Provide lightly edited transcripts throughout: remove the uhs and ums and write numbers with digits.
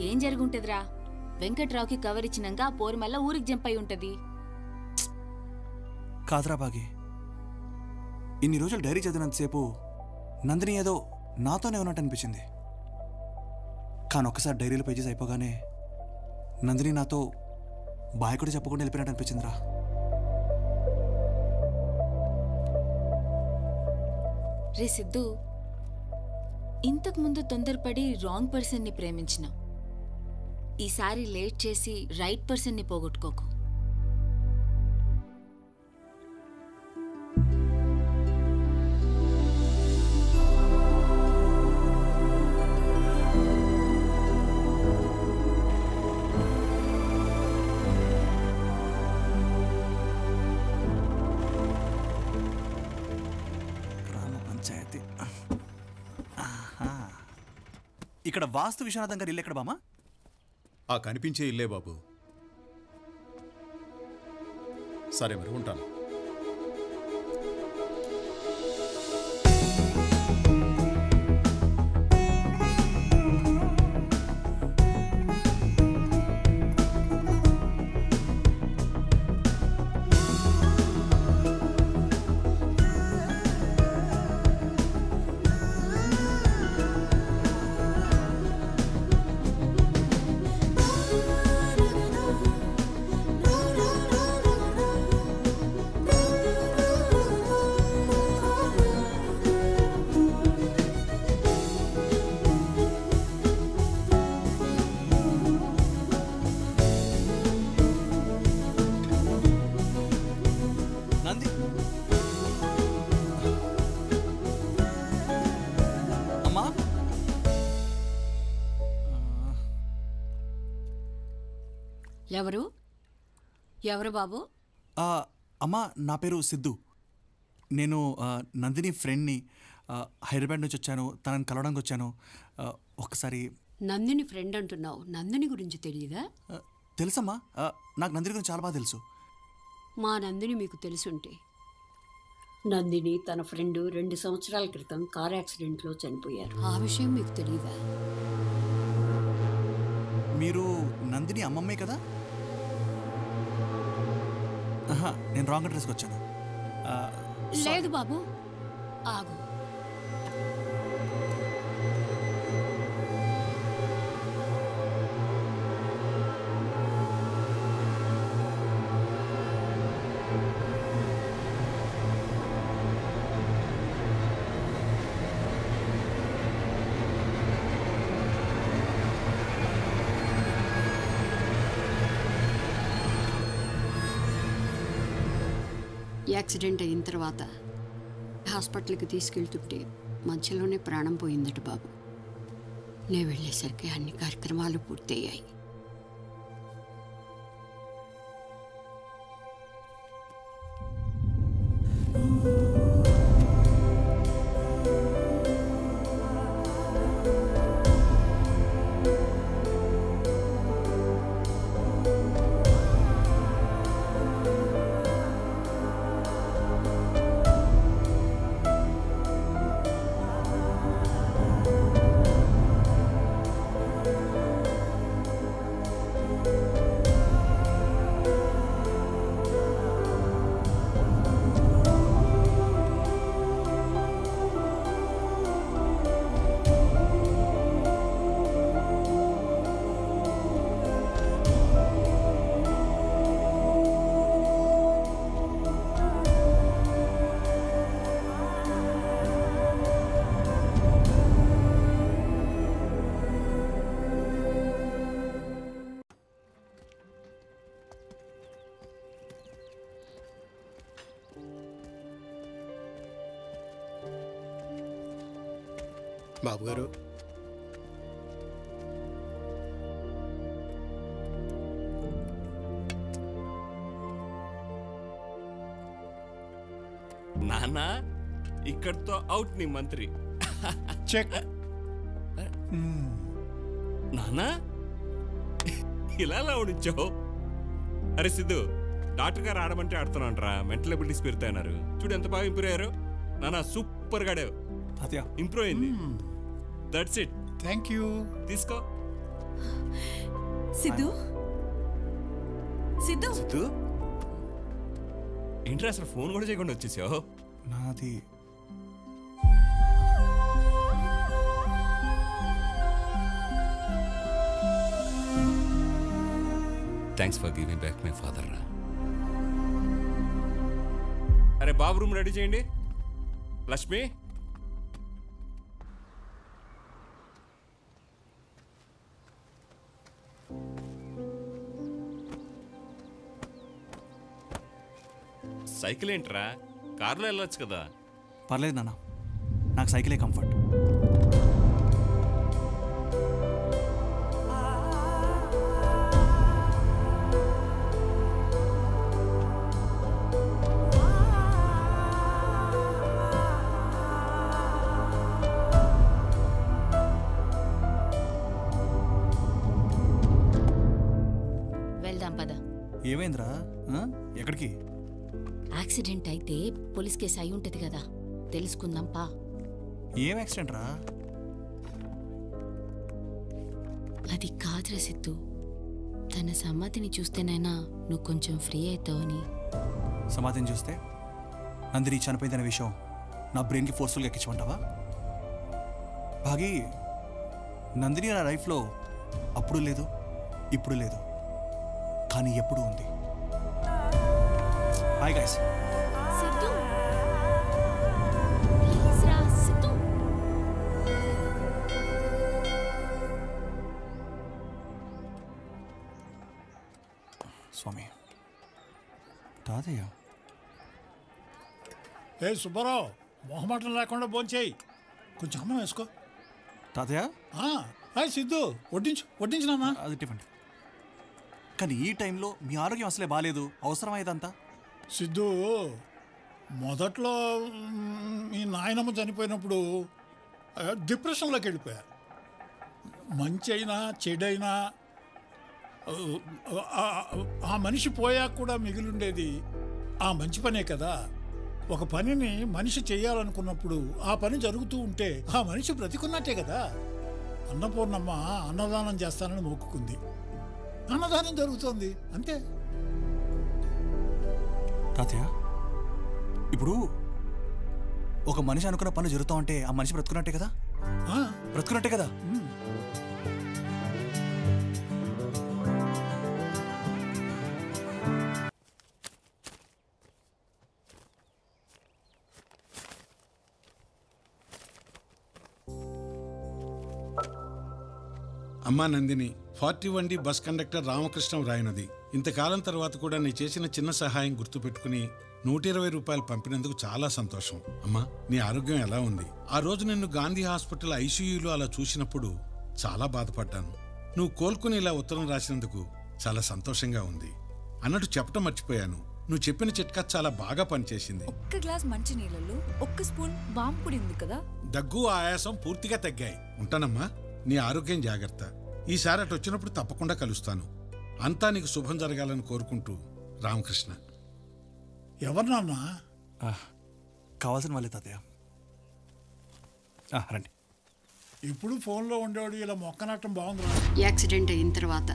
ఏం జరుగుంటదిరా? వెంకట్రావుకి కవర్ ఇచ్చినాక ఆ పోరు మళ్ళా ఊరికి జంప్ అయి ఉంటది. కాదురా బాగి, ఇన్ని రోజులు డైరీ చదివినంతసేపు నందిని ఏదో నాతోనే ఉన్నట్టు అనిపించింది. కానీ ఒక్కసారి డైరీలో పేజెస్ అయిపోగానే నందిని నాతో బాయ్ కూడా చెప్పకుండా వెళ్ళిపోయినట్టు అనిపించిందిరా. రే సిద్ధు, ఇంతకు ముందు తొందరపడి రాంగ్ పర్సన్ని ప్రేమించినావు. ఈసారి లేట్ చేసి రైట్ పర్సన్ని పోగొట్టుకోకు. ఇక్కడ వాస్తు విశ్వనాథం గారి ఇల్లు ఎక్కడ బామా? ఆ కనిపించే ఇల్లే బాబు. సరే మరి ఉంటాను. ఎవరు ఎవరు బాబు? అమ్మా, నా పేరు సిద్ధు. నేను నందిని ఫ్రెండ్ని. హైదరాబాద్ నుంచి వచ్చాను, తనని కలవడానికి వచ్చాను. ఒక్కసారి. నందిని ఫ్రెండ్ అంటున్నావు, నందిని గురించి తెలియదా? తెలుసమ్మా, నాకు నందిని గురించి చాలా బాగా తెలుసు. మా నందిని మీకు తెలుసుంటే, నందిని తన ఫ్రెండ్ 2 సంవత్సరాల క్రితం కార్ యాక్సిడెంట్లో చనిపోయారు. ఆ విషయం మీకు తెలియదా? మీరు నందిని అమ్మమ్మే కదా? నేను రాంగ్ అడ్రస్కి వచ్చాను. లేదు బాబు, ఆగు. యాక్సిడెంట్ అయిన తర్వాత హాస్పిటల్కి తీసుకెళ్తుంటే మధ్యలోనే ప్రాణం పోయిందట బాబు. నేను వెళ్ళేసరికి అన్ని కార్యక్రమాలు పూర్తయ్యాయి. బాబు గారు, నాన్న ఇక్కడితో అవుట్ నీ మంత్రి. చెక్. నాన్న ఇలా ఉంచావు? అరే సిద్ధు, డాక్టర్ గారు ఆడమంటే ఆడుతున్నాంట్రా. Mental abilities పెరుగుతాయన్నారు. చూడు ఎంత బాగా ఇంప్రూవ్ అయ్యారు. నాన్న సూపర్ గా ఇంప్రూవ్ అయింది. That's it. Thank you. తీసుకో. సిద్ధు సిద్ధు సిద్ధు ఏంట్రా అసలు ఫోన్ కూడా చేయకుండా వచ్చేసావు? నాది thanks for giving back my father రా. అరే బాబు రూమ్ రెడీ చేయండి. లక్ష్మి సైకిల్ ఏంట్రా, కారులో వెళ్ళొచ్చు కదా. పర్లేదు నాన్న, నాకు సైకిలే కంఫర్ట్. వెళ్దాం పద. ఏమైందిరా? ఎక్కడికి? యాక్సిడెంట్ అయితే పోలీస్ కేసు అయి ఉంటది కదా, తెలుసుకుందాం పా. ఏం యాక్సిడెంట్ రా? అది కాదురా సిద్ధు, తన సమ్మతిని చూస్తేనైనా నువ్వు కొంచెం ఫ్రీ అవుతావని. సమాధిని చూస్తే నందిని చనిపోయిందనే విషయం నా బ్రెయిన్కి ఫోర్స్ఫుల్గా ఎక్కించమంటావా? భాగి, నందిని నా లైఫ్లో అప్పుడు లేదు, ఇప్పుడు లేదు, కానీ ఎప్పుడు ఉంది. Hi guys. సిద్ధు ప్లీజ్ రా సిద్ధు. స్వామి, తాతయ్య. ఏ సుబ్బారావు, మొహమాటం లేకుండా భోంచేయి, కొంచెం అన్నం వేసుకో. తాతయ్య సిద్ధు వడ్డించినామా? అది టిఫిన్. కానీ ఈ టైంలో మీ ఆరోగ్యం అసలే బాగాలేదు, అవసరమా ఇదంతా? సిద్ధు, మొదట్లో మీ నాయనమ్మ చనిపోయినప్పుడు డిప్రెషన్లోకి వెళ్ళిపోయా. మంచి అయినా చెడైనా ఆ మనిషి పోయాక కూడా మిగిలిండేది ఆ మంచి పనే కదా. ఒక పనిని మనిషి చేయాలనుకున్నప్పుడు ఆ పని జరుగుతూ ఉంటే ఆ మనిషి బ్రతికున్నట్టే కదా. అన్నపూర్ణమ్మ అన్నదానం చేస్తానని మొక్కుకుంది, అన్నదానం జరుగుతోంది, అంతే. తాతయ్య, ఇప్పుడు ఒక మనిషి అనుకున్న పని జరుగుతూ ఉంటే ఆ మనిషి బ్రతుకున్నట్టే కదా? బ్రతుకున్నట్టే కదా? అమ్మా Nandini, 41D bus conductor Ramakrishnam రాయనది. ఇంతకాలం తర్వాత కూడా నీ చేసిన చిన్న సహాయం గుర్తుపెట్టుకుని 120 రూపాయలు పంపినందుకు చాలా సంతోషం. అమ్మా, నీ ఆరోగ్యం ఎలా ఉంది? ఆ రోజు నిన్ను గాంధీ హాస్పిటల్ ఐసీయూలో అలా చూసినప్పుడు చాలా బాధపడ్డాను. నువ్వు కోలుకుని ఇలా ఉత్తరం రాసినందుకు చాలా సంతోషంగా ఉంది. అన్నట్టు చెప్పటం మర్చిపోయాను, నువ్వు చెప్పిన చిట్కా చాలా బాగా పనిచేసింది. ఒక్క గ్లాస్ మంచి నీళ్ళలో ఒక్క స్పూన్ వాము పొడి ఉంది కదా. దగ్గు, ఆయాసం పూర్తిగా తగ్గాయి. ఉంటానమ్మా, నీ ఆరోగ్యం జాగ్రత్త. ఈసారి అటు వచ్చినప్పుడు తప్పకుండా కలుస్తాను. అంతా నీకు శుభం జరగాలని కోరుకుంటూ రామకృష్ణ. ఎవరు నాన్న? కావాల్సిన వాళ్ళే తాతయ్య. రండి. ఇప్పుడు ఫోన్లో ఉండేవాడు ఇలా మొక్కనట్టం బాగుంది. యాక్సిడెంట్ అయిన తర్వాత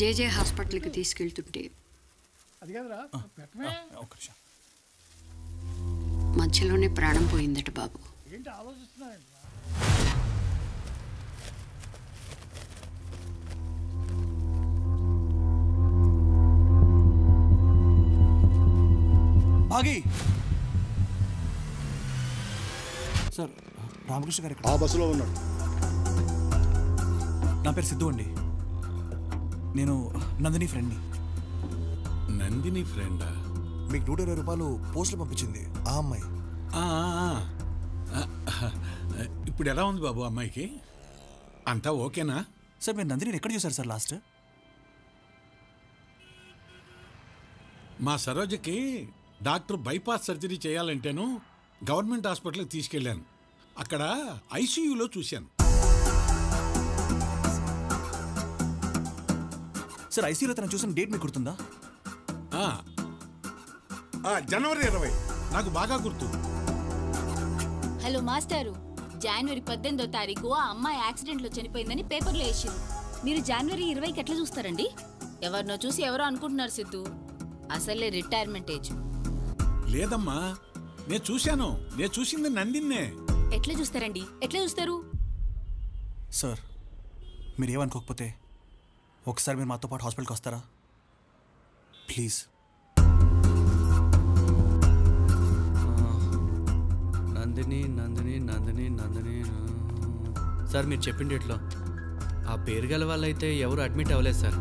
జేజే హాస్పిటల్కి తీసుకెళ్తుంటే అది కదరా మధ్యలోనే ప్రాణం పోయిందట బాబు. ఏంటి ఆలోచిస్తున్నాయండి? భాగి సార్, రామకృష్ణ గారు ఆ బస్సులో ఉన్నాడు. నా పేరు సిద్ధు అండి. నేను నందిని ఫ్రెండ్ని. నందిని ఫ్రెండా? మీకు 120 రూపాయలు పోస్టులు పంపించింది ఆ అమ్మాయి. ఇప్పుడు ఎలా ఉంది బాబు అమ్మాయికి? అంతా ఓకేనా? సార్, మీరు నందిని ఎక్కడ చూసారు సార్ లాస్ట్? మా సరోజకి డాక్టర్ బైపాస్ సర్జరీ చేయాలంటేను గవర్నమెంట్ హాస్పిటల్కి తీసుకెళ్ళాను. అక్కడ ఐసీయూలో చూశాను. సార్, ఐసీయూలో తను చూసిన డేట్ మీకు గుర్తుందా? జనవరి 20. నాకు బాగా గుర్తు. హలో మాస్టారు, జనవరి 18వ తారీఖు ఆ అమ్మాయి యాక్సిడెంట్లో చనిపోయిందని పేపర్లో వేసింది. మీరు జనవరి 20కి ఎట్లా చూస్తారండి? ఎవరినో చూసి ఎవరో అనుకుంటున్నారు సిద్ధు. అసలే రిటైర్మెంట్ ఏజ్. లేదమ్మా, నేను చూసింది నందిన్నే. ఎట్లా చూస్తారండి? ఎట్లా చూస్తారు? సార్, మీరు ఏమనుకోకపోతే ఒకసారి మీరు మాతో పాటు హాస్పిటల్కి వస్తారా ప్లీజ్? నందిని సార్, మీరు చెప్పింది ఎట్లా ఆ పేరు గల వాళ్ళైతే ఎవరు అడ్మిట్ అవ్వలేదు సార్.